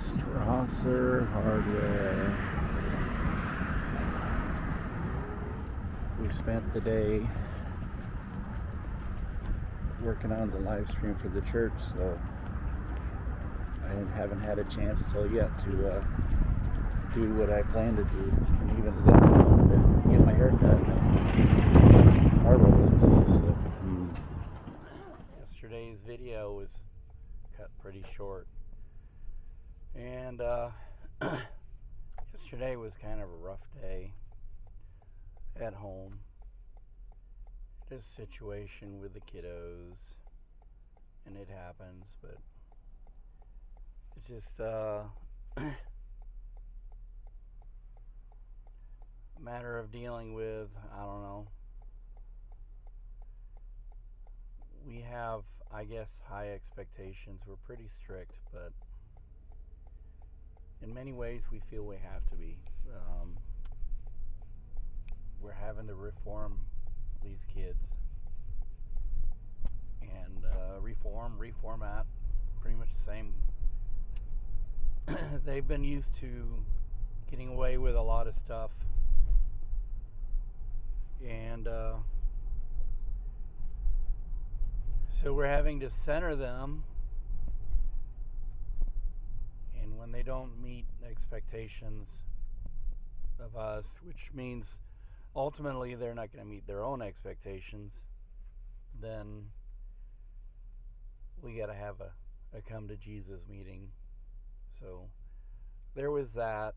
Strasser Hardware. We spent the day working on the live stream for the church, so I haven't had a chance till yet to do what I planned to do, and even to get my hair cut. Harbor was closed, so yesterday's video was cut pretty short, and yesterday was kind of a rough day at home. Just situation with the kiddos, and it happens, but it's just a matter of dealing with, I don't know. We have, I guess, high expectations. We're pretty strict, but in many ways we feel we have to be. We're having to reform these kids and reformat, pretty much the same. They've been used to getting away with a lot of stuff, and so we're having to center them, and when they don't meet expectations of us, which means ultimately they're not going to meet their own expectations, then we got to have a come to Jesus meeting. So there was that,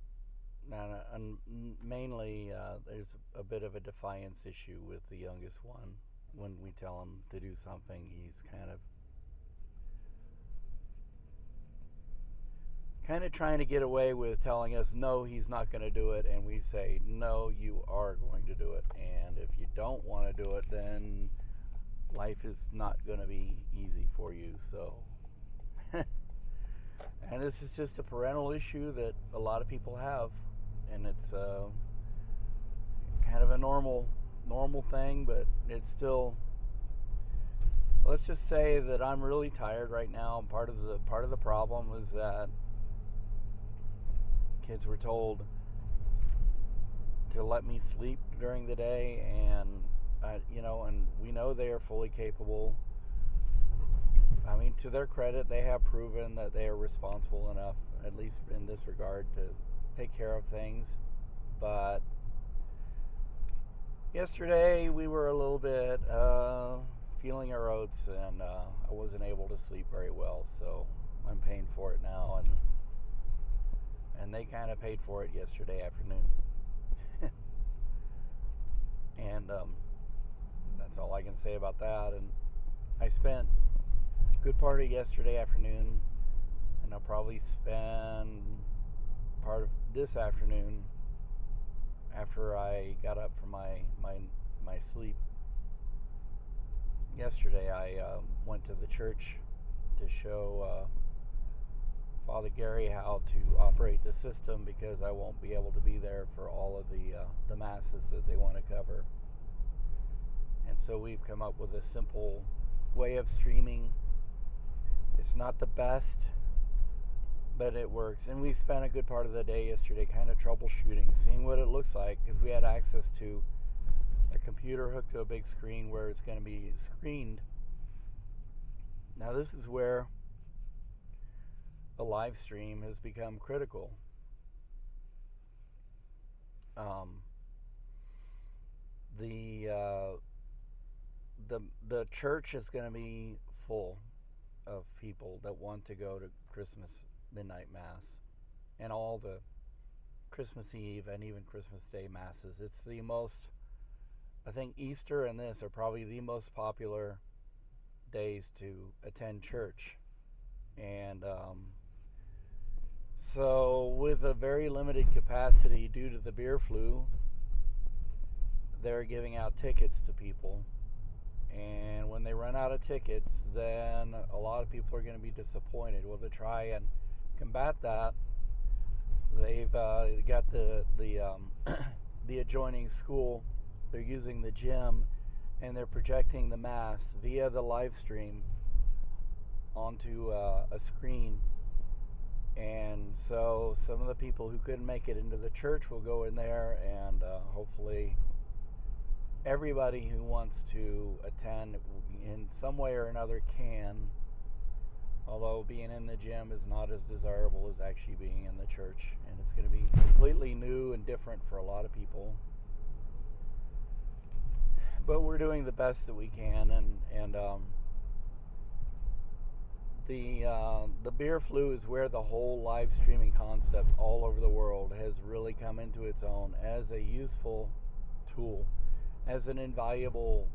and mainly there's a bit of a defiance issue with the youngest one. When we tell him to do something, he's kind of trying to get away with telling us no, he's not going to do it, and we say no, you are going to do it, and if you don't want to do it, then life is not going to be easy for you. So and this is just a parental issue that a lot of people have, and it's kind of a normal thing, but it's still, let's just say that I'm really tired right now. Part of the problem is that kids were told to let me sleep during the day, and and we know they are fully capable. I mean, to their credit, they have proven that they are responsible enough, at least in this regard, to take care of things. But yesterday we were a little bit feeling our oats, and I wasn't able to sleep very well, so I'm paying for it now, and they kind of paid for it yesterday afternoon. And that's all I can say about that. And I spent a good part of yesterday afternoon, and I'll probably spend part of this afternoon after I got up from my sleep. Yesterday I went to the church to show Father Gary how to operate the system, because I won't be able to be there for all of the masses that they want to cover. And so we've come up with a simple way of streaming. It's not the best, but it works. And we spent a good part of the day yesterday kind of troubleshooting, seeing what it looks like, because we had access to a computer hooked to a big screen where it's going to be screened. Now this is where a live stream has become critical. The church is going to be full of people that want to go to Christmas midnight mass and all the Christmas Eve and even Christmas Day masses. It's the most, I think Easter and this are probably the most popular days to attend church. And so with a very limited capacity due to the beer flu, they're giving out tickets to people. And when they run out of tickets, then a lot of people are going to be disappointed. Well, to try and combat that, they've got the adjoining school. They're using the gym, and they're projecting the mass via the live stream onto a screen And so some of the people who couldn't make it into the church will go in there, and hopefully everybody who wants to attend in some way or another can, although being in the gym is not as desirable as actually being in the church, and it's going to be completely new and different for a lot of people. But we're doing the best that we can, and the beer flu is where the whole live streaming concept all over the world has really come into its own as a useful tool, as an invaluable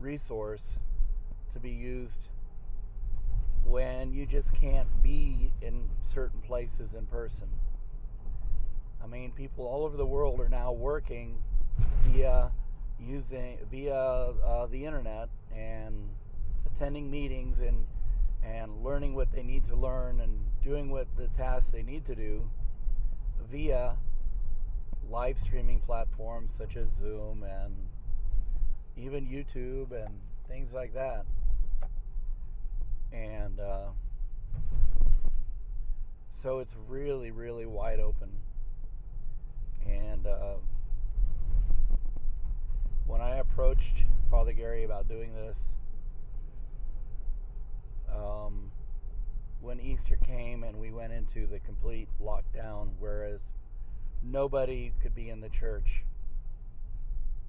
resource to be used when you just can't be in certain places in person. I mean, people all over the world are now working via the internet and attending meetings and learning what they need to learn and doing what the tasks they need to do via live streaming platforms such as Zoom and even YouTube and things like that. And so it's really, really wide open. And when I approached Father Gary about doing this, when Easter came and we went into the complete lockdown, whereas nobody could be in the church,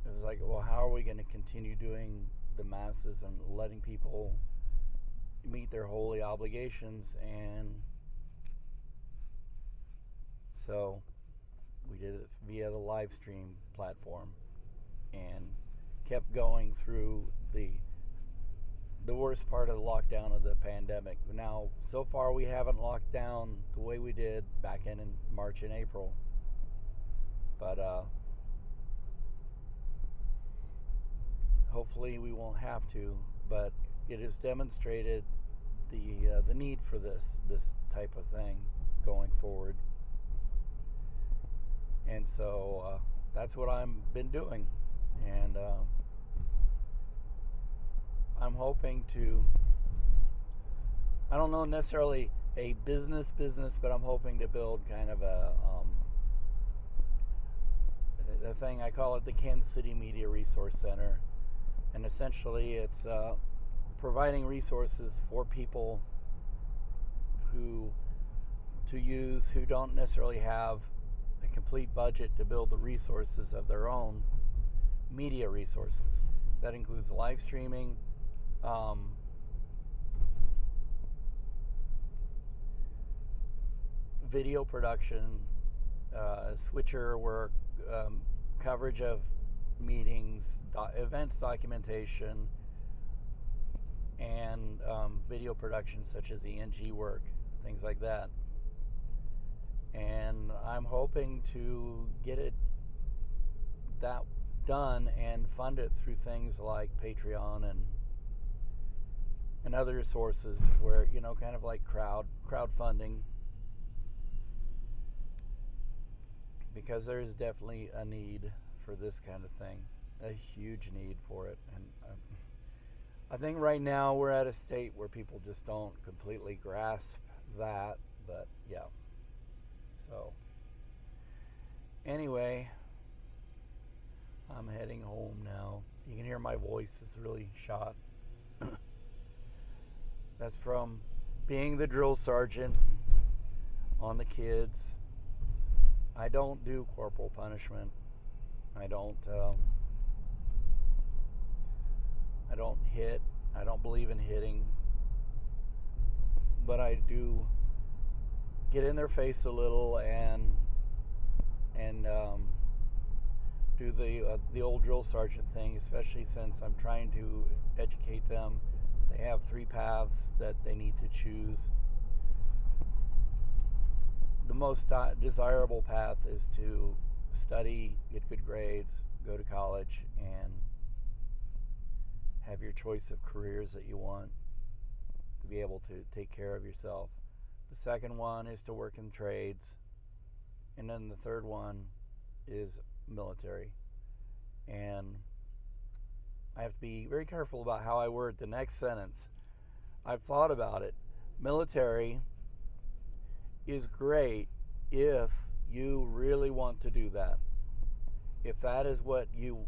it was like, well, how are we going to continue doing the masses and letting people meet their holy obligations? And so we did it via the live stream platform and kept going through the worst part of the lockdown of the pandemic. Now, so far we haven't locked down the way we did back in March and April, but hopefully we won't have to. But it has demonstrated the need for this type of thing going forward, and so that's what I've been doing. And I'm hoping to, I don't know necessarily a business, but I'm hoping to build kind of a thing. I call it the Kansas City Media Resource Center. And essentially it's providing resources for people who don't necessarily have a complete budget to build the resources of their own media resources. That includes live streaming, video production, switcher work, coverage of meetings, events documentation, and video production such as ENG work, things like that. And I'm hoping to get that done and fund it through things like Patreon and other sources where, kind of like crowdfunding, because there is definitely a need for this kind of thing, a huge need for it. And I think right now we're at a state where people just don't completely grasp that, but yeah. So anyway, I'm heading home now. You can hear my voice is really shot. That's from being the drill sergeant on the kids. I don't do corporal punishment. I don't hit. I don't believe in hitting. But I do get in their face a little and do the old drill sergeant thing, especially since I'm trying to educate them. They have 3 paths that they need to choose. The most desirable path is to study, get good grades, go to college, and have your choice of careers that you want to be able to take care of yourself. The second one is to work in trades. And then the third one is military. And I have to be very careful about how I word the next sentence. I've thought about it. military is great if you really want to do that. If that is what you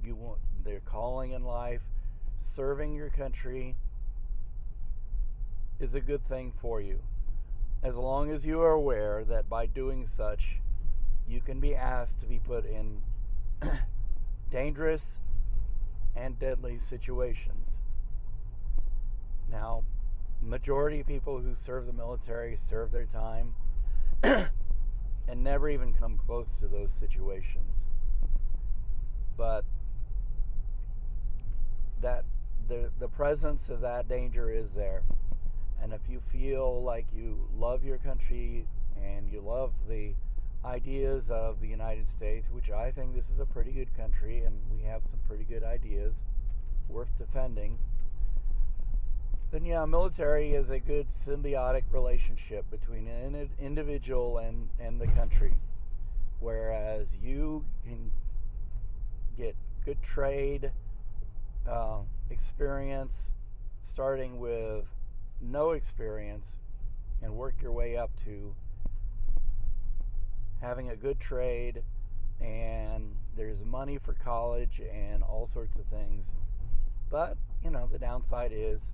want, their calling in life, serving your country is a good thing for you. As long as you are aware that by doing such, you can be asked to be put in dangerous and deadly situations. Now, majority of people who serve the military serve their time and never even come close to those situations. But that the presence of that danger is there. And if you feel like you love your country and you love the ideas of the United States, which I think this is a pretty good country and we have some pretty good ideas worth defending, then yeah, military is a good symbiotic relationship between an individual and the country. Whereas you can get good trade experience starting with no experience and work your way up to having a good trade, and there's money for college and all sorts of things. But, the downside is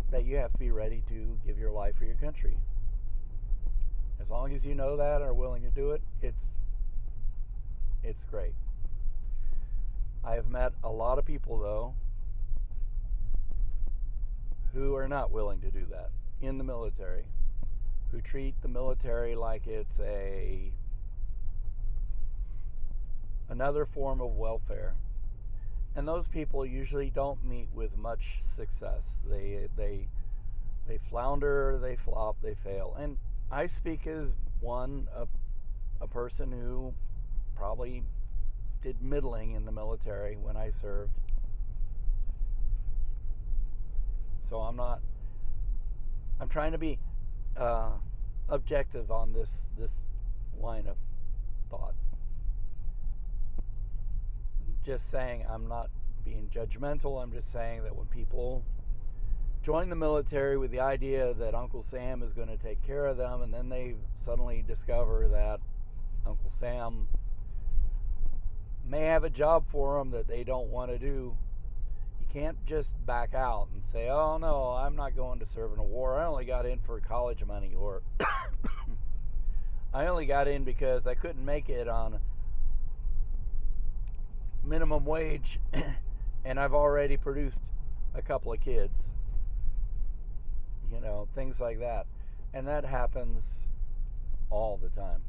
that you have to be ready to give your life for your country. As long as you know that and are willing to do it, it's great. I have met a lot of people, though, who are not willing to do that in the military, who treat the military like it's another form of welfare. And those people usually don't meet with much success. They flounder, they flop, they fail. And I speak as a person who probably did middling in the military when I served. So I'm trying to be objective on this line of thought. Just saying, I'm not being judgmental. I'm just saying that when people join the military with the idea that Uncle Sam is going to take care of them, and then they suddenly discover that Uncle Sam may have a job for them that they don't want to do, you can't just back out and say, oh no, I'm not going to serve in a war. I only got in for college money, or I only got in because I couldn't make it on minimum wage and I've already produced a couple of kids. Things like that. And that happens all the time.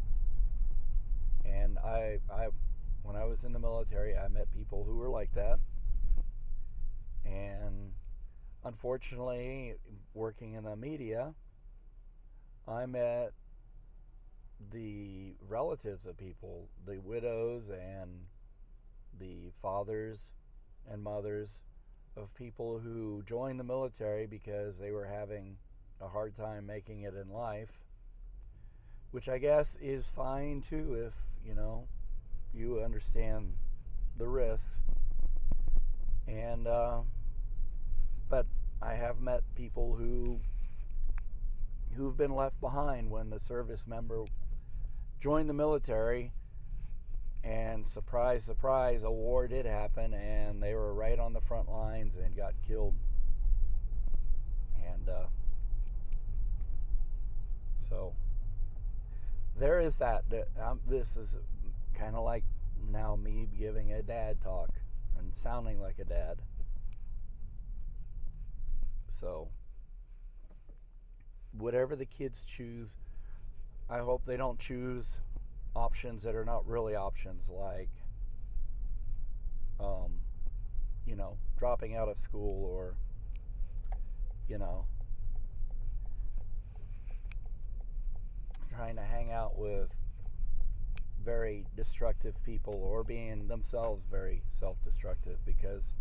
And I when I was in the military, I met people who were like that. And unfortunately, working in the media, I met the relatives of people, the widows and the fathers and mothers of people who joined the military because they were having a hard time making it in life, which I guess is fine too if, you understand the risks. And but I have met people who've been left behind when the service member joined the military, and surprise, surprise, a war did happen, and they were right on the front lines and got killed. And so there is that. This is kind of like now me giving a dad talk and sounding like a dad. So whatever the kids choose, I hope they don't choose options that are not really options, like dropping out of school, or trying to hang out with very destructive people, or being themselves very self-destructive, because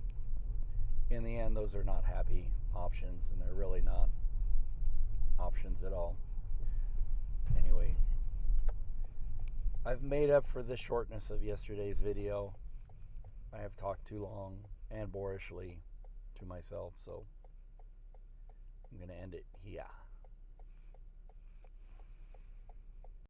in the end those are not happy options, and they're really not options at all. Anyway, I've made up for the shortness of yesterday's video. I have talked too long and boorishly to myself, so I'm going to end it here.